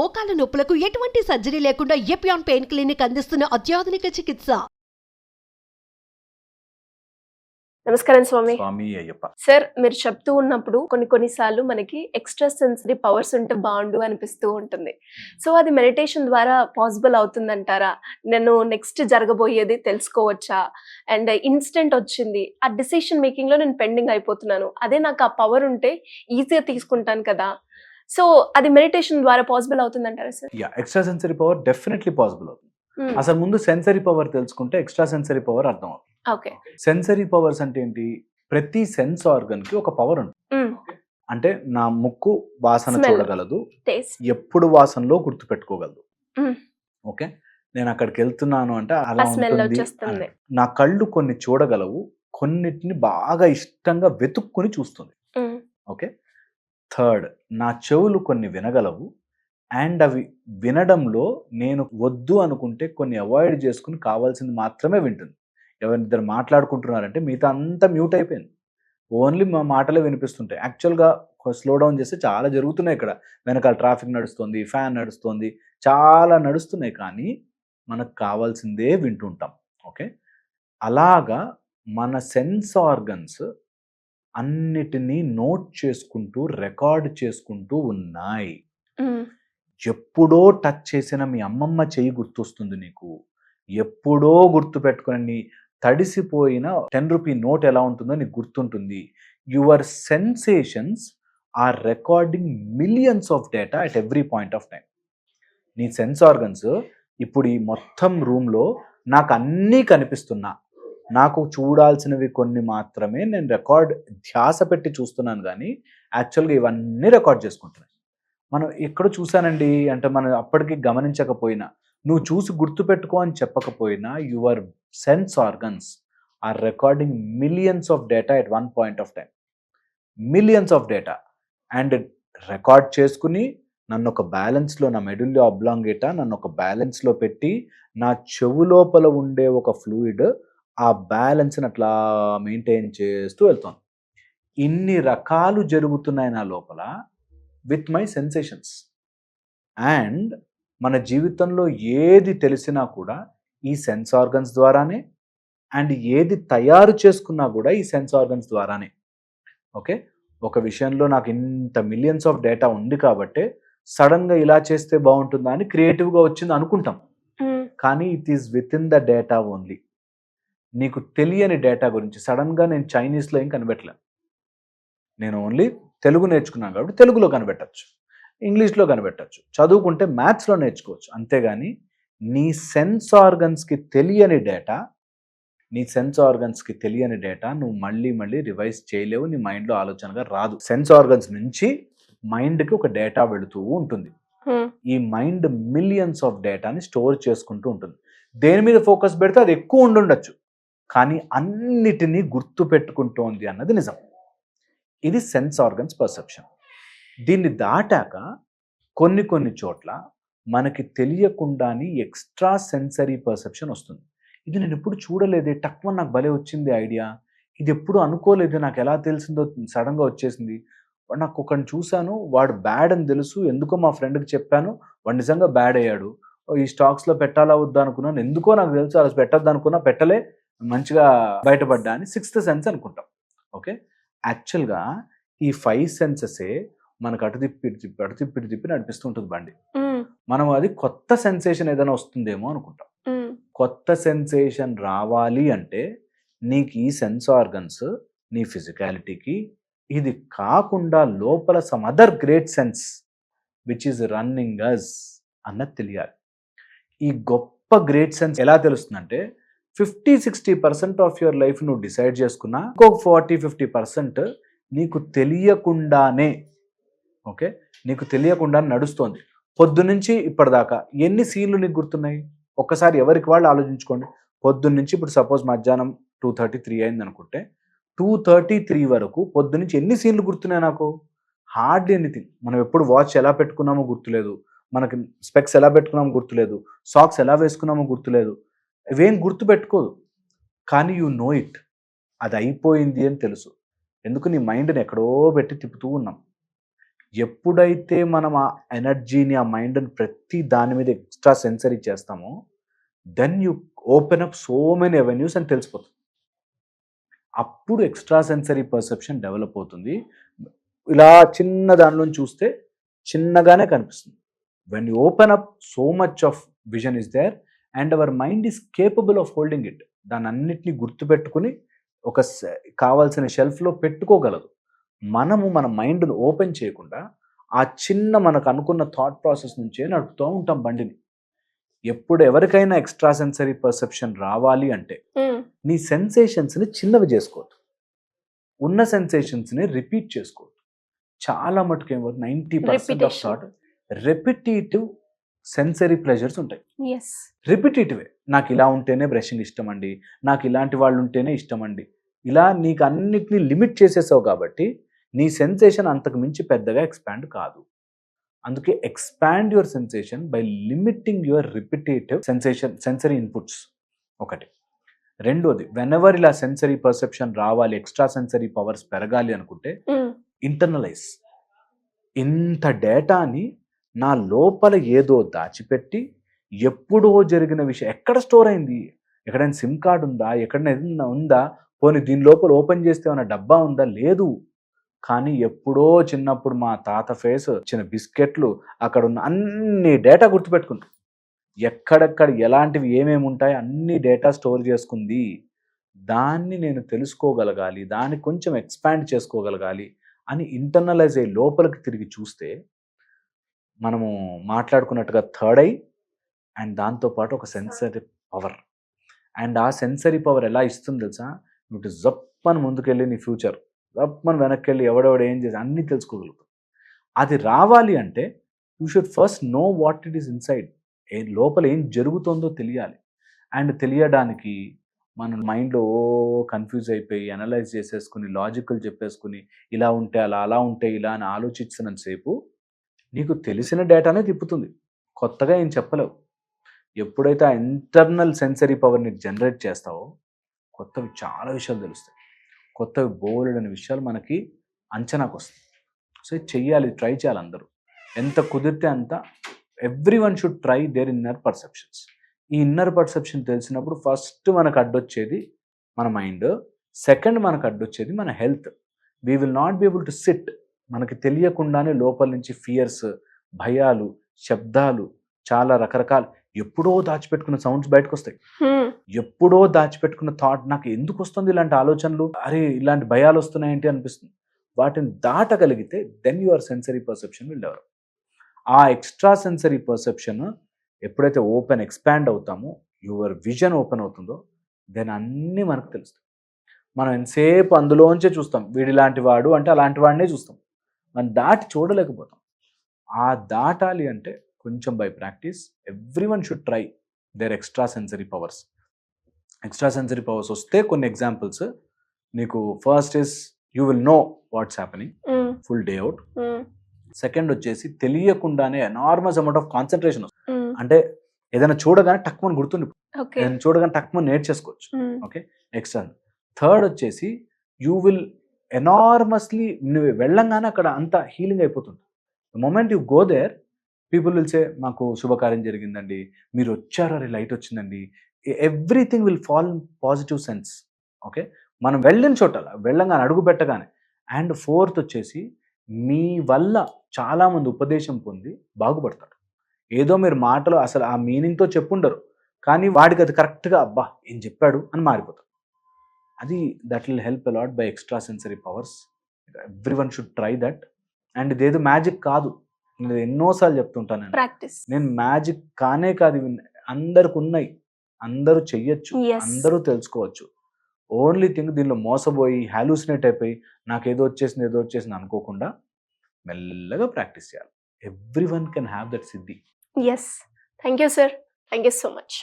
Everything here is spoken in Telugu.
మోకాల నొప్పులకు ఎటువంటి సర్జరీ లేకుండా ఎపియాన్ పెయిన్ క్లినిక్ అందిస్తున్న అత్యాధునిక చికిత్స. నమస్కారం స్వామి. స్వామి అయ్యప్ప. సార్, మీరు చెప్తూ ఉన్నప్పుడు కొన్నిసార్లు మనకి ఎక్స్ట్రా సెన్సరీ పవర్స్ ఉంటే బాగుండు అనిపిస్తూ ఉంటుంది. సో అది మెడిటేషన్ ద్వారా పాసిబుల్ అవుతుందంటారా? నేను నెక్స్ట్ జరగబోయేది తెలుసుకోవచ్చా? అండ్ ఇన్స్టెంట్ వచ్చింది, ఆ డిసిషన్ మేకింగ్ లో నేను పెండింగ్ అయిపోతున్నాను, అదే నాకు ఆ పవర్ ఉంటే ఈజీగా తీసుకుంటాను కదా, సో అది మెడిటేషన్ ద్వారా పాసిబుల్ అవుతుందంటారా sir? Extra sensory power definitely possible అవుతుంది. అసలు ముందు సెన్సరీ పవర్ తెలుసుకుంటే ఎక్స్ట్రా సెన్సరీ పవర్ అర్థం అవుతుంది. ఓకే. సెన్సరీ పవర్స్ అంటే ఏంటి? ప్రతి సెన్స్ ఆర్గన్ కి ఒక పవర్ ఉంటుంది. అంటే నా ముక్కు వాసన చూడగలదు, ఎప్పుడు వాసనలో గుర్తు పెట్టుకోగలదు. ఓకే, నేను అక్కడికి వెళ్తున్నాను అంటే అలా ఉంటుంది. నా కళ్ళు కొన్ని చూడగలవు, కొన్నిటిని బాగా ఇష్టంగా వెతుక్కుని చూస్తుంది. ఓకే. థర్డ్, నా చెవులు కొన్ని వినగలవు, అండ్ అవి వినడంలో నేను వద్దు అనుకుంటే కొన్ని అవాయిడ్ చేసుకుని కావాల్సింది మాత్రమే వింటుంది. ఎవరిద్దరు మాట్లాడుకుంటున్నారంటే మిగతా అంతా మ్యూట్ అయిపోయింది, ఓన్లీ మా మాటలే వినిపిస్తుంటాయి. యాక్చువల్గా స్లో డౌన్ చేస్తే చాలా జరుగుతున్నాయి ఇక్కడ. వెనకాల ట్రాఫిక్ నడుస్తుంది, ఫ్యాన్ నడుస్తుంది, చాలా నడుస్తున్నాయి, కానీ మనకు కావాల్సిందే వింటుంటాం. ఓకే, అలాగా మన సెన్స్ ఆర్గన్స్ అన్నిటినీ నోట్ చేసుకుంటూ రికార్డ్ చేసుకుంటూ ఉన్నాయి. ఎప్పుడో టచ్ చేసిన మీ అమ్మమ్మ చెయ్యి గుర్తొస్తుంది నీకు, ఎప్పుడో గుర్తు పెట్టుకుని తడిసిపోయిన 10 రూపీ నోట్ ఎలా ఉంటుందో నీకు గుర్తుంటుంది. Your sensations are recording millions of data at every point of time. నీ సెన్స్ ఆర్గన్స్ ఇప్పుడు ఈ మొత్తం రూమ్లో నాకు అన్నీ కనిపిస్తున్నా, నాకు చూడాల్సినవి కొన్ని మాత్రమే నేను ధ్యాస పెట్టి చూస్తున్నాను, కానీ యాక్చువల్గా ఇవన్నీ రికార్డ్ చేసుకుంటున్నాను. మనం ఎక్కడ చూసానండి అంటే మనం అప్పటికి గమనించకపోయినా, నువ్వు చూసి గుర్తుపెట్టుకో అని చెప్పకపోయినా, your sense organs are recording millions of data at one point of time. Millions of data and record చేసుకుని నన్ను ఒక బ్యాలెన్స్లో, నా మెడుల్లో అబ్లాంగేటా నన్ను ఒక బ్యాలెన్స్లో పెట్టి, నా చెవు లోపల ఉండే ఒక ఫ్లూయిడ్ ఆ బ్యాలెన్స్ని అట్లా మెయింటైన్ చేస్తూ వెళ్తాను. ఇన్ని రకాలు జరుగుతున్నాయి నా లోపల విత్ మై సెన్సేషన్స్. అండ్ మన జీవితంలో ఏది తెలిసినా కూడా ఈ సెన్స్ ఆర్గన్స్ ద్వారానే, అండ్ ఏది తయారు చేసుకున్నా కూడా ఈ సెన్స్ ఆర్గన్స్ ద్వారానే. ఓకే, ఒక విషయంలో నాకు ఇంత మిలియన్స్ ఆఫ్ డేటా ఉంది కాబట్టి సడన్గా ఇలా చేస్తే బాగుంటుందా అని క్రియేటివ్గా వచ్చింది అనుకుంటాం, కానీ it is with in the data only. నీకు తెలియని డేటా గురించి సడన్గా నేను చైనీస్లో ఏం కనిపెట్టలేను, నేను ఓన్లీ తెలుగు నేర్చుకున్నాను కాబట్టి తెలుగులో కనిపెట్టచ్చు, ఇంగ్లీష్లో కనిపెట్టచ్చు, చదువుకుంటే మ్యాథ్స్లో నేర్చుకోవచ్చు. అంతేగాని నీ సెన్స్ ఆర్గన్స్కి తెలియని డేటా నువ్వు మళ్ళీ రివైజ్ చేయలేవు, నీ మైండ్లో ఆలోచనగా రాదు. సెన్స్ ఆర్గన్స్ నుంచి మైండ్కి ఒక డేటా వెళుతూ ఉంటుంది. ఈ మైండ్ మిలియన్స్ ఆఫ్ డేటాని స్టోర్ చేసుకుంటూ ఉంటుంది. దేని మీద ఫోకస్ పెడితే అది ఎక్కువ ఉండుండొచ్చు, కానీ అన్నిటినీ గుర్తు పెట్టుకుంటోంది అన్నది నిజం. ఇది సెన్స్ ఆర్గన్స్ పర్సెప్షన్. దీన్ని దాటాక కొన్ని చోట్ల మనకి తెలియకుండానే ఎక్స్ట్రా సెన్సరీ పర్సెప్షన్ వస్తుంది. ఇది నేను ఎప్పుడు చూడలేదే, టక్మన్ నాకు భలే వచ్చింది ఐడియా, ఇది ఎప్పుడు అనుకోలేదు, నాకు ఎలా తెలిసిందో సడన్గా వచ్చేసింది. నాకు ఒకరిని చూశాను, వాడు బ్యాడ్ అని తెలుసు, ఎందుకో మా ఫ్రెండ్కి చెప్పాను, వాడు నిజంగా బ్యాడ్ అయ్యాడు. ఈ స్టాక్స్లో పెట్టాలా వద్దా అనుకున్నాను, ఎందుకో నాకు తెలుసు అలా పెట్టద్దు అనుకున్నా, పెట్టలే, మంచిగా బయటపడ్డా అని సిక్స్త్ సెన్స్ అనుకుంటాం. ఓకే, యాక్చువల్గా ఈ 5 సెన్సెసే మనకు అటు తిప్పి నడిపిస్తుంటుంది బండి. మనం అది కొత్త సెన్సేషన్ ఏదైనా వస్తుందేమో అనుకుంటాం. కొత్త సెన్సేషన్ రావాలి అంటే నీకు ఈ సెన్స్ ఆర్గన్స్ నీ ఫిజికాలిటీకి, ఇది కాకుండా లోపల some other great sense which is running us అన్నది తెలియాలి. ఈ గొప్ప గ్రేట్ సెన్స్ ఎలా తెలుస్తుందంటే 50-60% ఆఫ్ యువర్ లైఫ్ నువ్వు డిసైడ్ చేసుకున్నా, ఇంకొక 40-50% నీకు తెలియకుండానే, ఓకే, నీకు తెలియకుండా నడుస్తోంది. పొద్దున్నుంచి ఇప్పటిదాకా ఎన్ని సీన్లు నీకు గుర్తున్నాయి? ఒక్కసారి ఎవరికి వాళ్ళు ఆలోచించుకోండి. పొద్దున్నుంచి ఇప్పుడు సపోజ్ మధ్యాహ్నం 2:33 అయింది అనుకుంటే 2:33 వరకు పొద్దున్నుంచి ఎన్ని సీన్లు గుర్తున్నాయి నాకు? Hardly anything. మనం ఎప్పుడు వాచ్ ఎలా పెట్టుకున్నామో గుర్తులేదు, మనకి స్పెక్స్ ఎలా పెట్టుకున్నామో గుర్తులేదు, సాక్స్ ఎలా వేసుకున్నామో గుర్తులేదు, ఇవేం గుర్తు పెట్టుకోదు, కానీ యు నో ఇట్, అది అయిపోయింది అని తెలుసు. ఎందుకు? నీ మైండ్ని ఎక్కడో పెట్టి తిప్పుతూ ఉన్నాం. ఎప్పుడైతే మనం ఆ ఎనర్జీని, ఆ మైండ్ని ప్రతి దాని మీద ఎక్స్ట్రా సెన్సరీ చేస్తామో, then you open up so many avenues అని తెలిసిపోతుంది. అప్పుడు ఎక్స్ట్రా సెన్సరీ పర్సెప్షన్ డెవలప్ అవుతుంది. ఇలా చిన్న దానిలో చూస్తే చిన్నగానే కనిపిస్తుంది. When you open up, so much of vision is there and our mind is capable of holding it. దాన్ని అన్నిటినీ గుర్తుపెట్టుకుని ఒక కావాల్సిన షెల్ఫ్లో పెట్టుకోగలదు. మనము మన మైండ్ను ఓపెన్ చేయకుండా ఆ చిన్న మనకు అనుకున్న థాట్ ప్రాసెస్ నుంచే నడుపుతూ ఉంటాం బండిని. ఎప్పుడు ఎవరికైనా ఎక్స్ట్రా సెన్సరీ పర్సెప్షన్ రావాలి అంటే నీ సెన్సేషన్స్ని చిన్నవి చేసుకోవద్దు, ఉన్న సెన్సేషన్స్ని రిపీట్ చేసుకోవద్దు. చాలా మటుకు ఏమవుతుంది, 90% of thought repetitive sensory pleasures ఉంటాయి. రిపిటేటివే. నాకు ఇలా ఉంటేనే బ్రషింగ్ ఇష్టం అండి, నాకు ఇలాంటి వాళ్ళు ఉంటేనే ఇష్టం అండి. ఇలా నీకు అన్నిటినీ లిమిట్ చేసేసావు కాబట్టి నీ సెన్సేషన్ అంతకు మించి పెద్దగా ఎక్స్పాండ్ కాదు. అందుకే expand your sensation by limiting your repetitive sensory inputs ఒకటి. రెండోది, వెనెవర్ ఇలా సెన్సరీ పర్సెప్షన్ రావాలి, ఎక్స్ట్రా సెన్సరీ పవర్స్ పెరగాలి అనుకుంటే ఇంటర్నలైజ్. ఇంత డేటాని నా లోపల ఏదో దాచిపెట్టి ఎప్పుడో జరిగిన విషయం ఎక్కడ స్టోర్ అయింది, ఎక్కడైనా సిమ్ కార్డ్ ఉందా, ఎక్కడైనా ఉందా, పోనీ దీని లోపల ఓపెన్ చేస్తే ఏమైనా డబ్బా ఉందా, లేదు. కానీ ఎప్పుడో చిన్నప్పుడు మా తాత ఫేస్, చిన్న బిస్కెట్లు, అక్కడ ఉన్న అన్ని డేటా గుర్తుపెట్టుకుంది. ఎక్కడెక్కడ ఎలాంటివి ఏమేమి ఉంటాయో అన్ని డేటా స్టోర్ చేసుకుంది. దాన్ని నేను తెలుసుకోగలగాలి, దాన్ని కొంచెం ఎక్స్పాండ్ చేసుకోగలగాలి అని ఇంటర్నలైజ్ అయ్యి లోపలికి తిరిగి చూస్తే మనము మాట్లాడుకున్నట్టుగా థర్డ్ ఐ అండ్ దాంతోపాటు ఒక సెన్సరీ పవర్. అండ్ ఆ సెన్సరీ పవర్ ఎలా ఇస్తుంది తెలుసా, నువ్వు జప్పని ముందుకెళ్ళి నీ ఫ్యూచర్, జప్పని వెనక్కి వెళ్ళి ఎవడెవడు ఏం చేసి అన్నీ తెలుసుకోగలుగుతావు. అది రావాలి అంటే you should first know what it is inside. లోపల ఏం జరుగుతుందో తెలియాలి. అండ్ తెలియడానికి మన మైండ్లో కన్ఫ్యూజ్ అయిపోయి అనలైజ్ చేసేసుకుని లాజికల్ చెప్పేసుకుని ఇలా ఉంటే అలా, అలా ఉంటే ఇలా అని ఆలోచించినంతసేపు నీకు తెలిసిన డేటానే తిప్పుతుంది, కొత్తగా ఏం చెప్పలేవు. ఎప్పుడైతే ఆ ఇంటర్నల్ సెన్సరీ పవర్ని జనరేట్ చేస్తావో కొత్తవి చాలా విషయాలు తెలుస్తాయి, కొత్తవి బోలెడని విషయాలు మనకి అంచనాకు వస్తాయి. సో ఇది చెయ్యాలి, ట్రై చేయాలి అందరూ. ఎంత కుదిరితే అంత everyone should try there inner perceptions. ఈ ఇన్నర్ పర్సెప్షన్ తెలిసినప్పుడు ఫస్ట్ మనకు అడ్డొచ్చేది మన మైండ్, సెకండ్ మనకు అడ్డొచ్చేది మన health. We will not be able to SIT. మనకి తెలియకుండానే లోపల నుంచి ఫియర్స్, భయాలు, శబ్దాలు, చాలా రకరకాల ఎప్పుడో దాచిపెట్టుకున్న సౌండ్స్ బయటకు వస్తాయి. ఎప్పుడో దాచిపెట్టుకున్న థాట్, నాకు ఎందుకు వస్తుంది ఇలాంటి ఆలోచనలు, అరే ఇలాంటి భయాలు వస్తున్నాయేంటి అనిపిస్తుంది. వాటిని దాటగలిగితే then your sensory perception will develop. ఆ ఎక్స్ట్రా సెన్సరీ పర్సెప్షన్ ఎప్పుడైతే ఓపెన్ ఎక్స్పాండ్ అవుతామో, యువర్ విజన్ ఓపెన్ అవుతుందో, దెన్ అన్నీ మనకు తెలుస్తాయి. మనం ఎంతసేపు అందులోంచే చూస్తాం, వీడిలాంటి వాడు అంటే అలాంటి వాడినే చూస్తాం, మనం దాటి చూడలేకపోతాం. ఆ దాటాలి అంటే కొంచెం by practice everyone should try there extra sensory powers. Extra sensory powers వస్తే కొన్ని ఎగ్జాంపుల్స్ నీకు. First is you will know what's happening, full day out. Second వచ్చేసి తెలియకుండానే ఎనార్మస్ అమౌంట్ ఆఫ్ కాన్సన్ట్రేషన్ వస్తుంది. అంటే ఏదైనా చూడగానే టక్మని గుర్తుండి, ఏదైనా చూడగానే టక్మని నేర్చేసుకోవచ్చు. Okay, extra. థర్డ్ వచ్చేసి యూ విల్ ఎనార్మస్లీ, నువ్వు వెళ్ళంగానే అక్కడ అంత హీలింగ్ అయిపోతుంది. The moment you go there, people will say మాకు శుభకార్యం జరిగిందండి, మీరు వచ్చారు, అరే లైట్ వచ్చిందండి, everything will fall in positive sense. Okay, మనం వెళ్ళిన చోట వెళ్ళంగానే అడుగు పెట్టగానే. అండ్ ఫోర్త్ వచ్చేసి మీ వల్ల చాలామంది ఉపదేశం పొంది బాగుపడతారు. ఏదో మీరు మాటలు అసలు ఆ మీనింగ్తో చెప్పుండరు, కానీ వాడికి అది కరెక్ట్గా అబ్బా ఏం చెప్పాడు అని మారిపోతారు. అది that will help a lot by extra sensory powers. Everyone should try that. And ఇదేదో మ్యాజిక్ కాదు, నేను ఎన్నోసార్లు చెప్తుంటాను, నేను మ్యాజిక్ కానే కాదు, అందరికి ఉన్నాయి, అందరూ చెయ్యొచ్చు, అందరూ తెలుసుకోవచ్చు. ఓన్లీ థింగ్ దీనిలో మోసపోయి హాలూసినేట్ అయిపోయి నాకు ఏదో వచ్చేసింది అనుకోకుండా మెల్లగా ప్రాక్టీస్ చేయాలి. Everyone can have that siddhi. Yes, thank you sir, thank you so much.